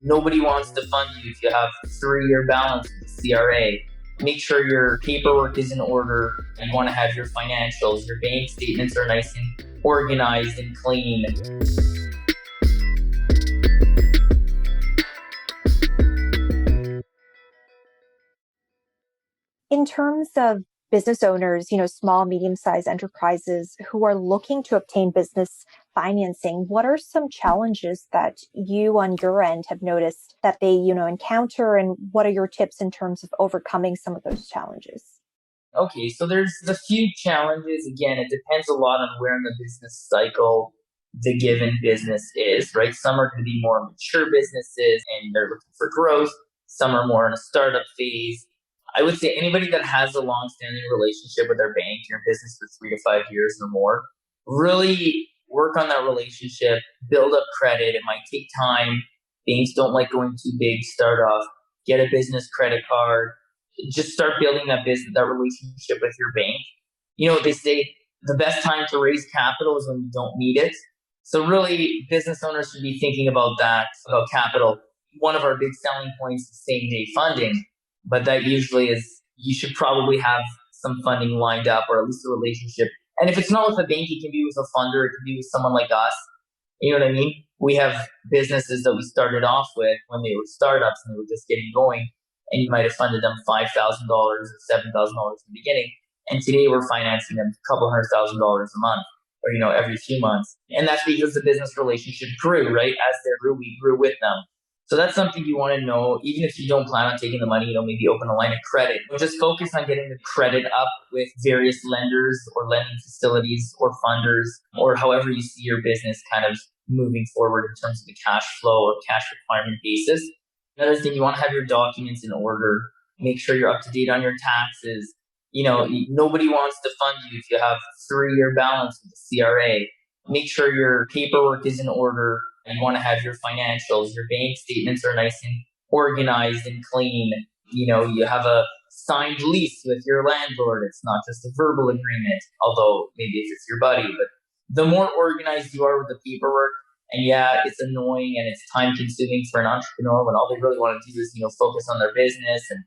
Nobody wants to fund you if you have 3-year balance with the CRA. Make sure your paperwork is in order. You want to have your financials, your bank statements are nice and organized and clean. In terms of business owners, small, medium-sized enterprises who are looking to obtain business financing, what are some challenges that you on your end have noticed that they, encounter, and what are your tips in terms of overcoming some of those challenges? Okay, so there's a few challenges. Again, it depends a lot on where in the business cycle the given business is, right? Some are going to be more mature businesses and they're looking for growth. Some are more in a startup phase. I would say anybody that has a long-standing relationship with their bank, your business for 3 to 5 years or more, really work on that relationship, build up credit. It might take time. Banks don't like going too big, start off, get a business credit card, just start building that relationship with your bank. They say the best time to raise capital is when you don't need it. So really, business owners should be thinking about that, about capital. One of our big selling points is same-day funding, but that usually is, you should probably have some funding lined up or at least a relationship. And if it's not with a bank, it can be with a funder, it can be with someone like us. You know what I mean? We have businesses that we started off with when they were startups and they were just getting going, and you might have funded them $5,000 or $7,000 in the beginning. And today we're financing them a couple $100,000 a month or, every few months. And that's because the business relationship grew, right? As they grew, we grew with them. So that's something you want to know. Even if you don't plan on taking the money, maybe open a line of credit. Just focus on getting the credit up with various lenders or lending facilities or funders, or however you see your business kind of moving forward in terms of the cash flow or cash requirement basis. Another thing, you want to have your documents in order. Make sure you're up to date on your taxes. Nobody wants to fund you if you have 3-year balance with the CRA. Make sure your paperwork is in order. You want to have your financials, your bank statements are nice and organized and clean. You have a signed lease with your landlord. It's not just a verbal agreement, although maybe if it's your buddy. But the more organized you are with the paperwork, and yeah, it's annoying and it's time consuming for an entrepreneur when all they really want to do is, focus on their business and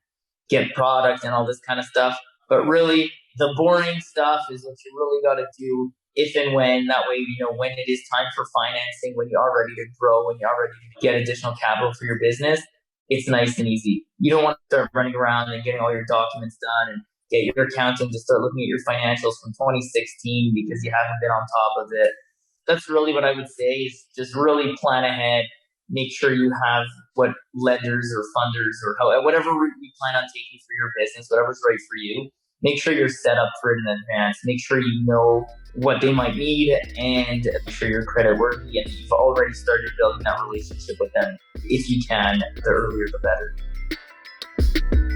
get product and all this kind of stuff. But really, the boring stuff is what you really got to do if and when. That way, when it is time for financing, when you are ready to grow, when you are ready to get additional capital for your business, it's nice and easy. You don't want to start running around and getting all your documents done and get your accountant to start looking at your financials from 2016 because you haven't been on top of it. That's really what I would say, is just really plan ahead. Make sure you have what lenders or funders or whatever route you plan on taking for your business, whatever's right for you. Make sure you're set up for it in advance. Make sure you know what they might need and make sure you're credit worthy and you've already started building that relationship with them. If you can, the earlier the better.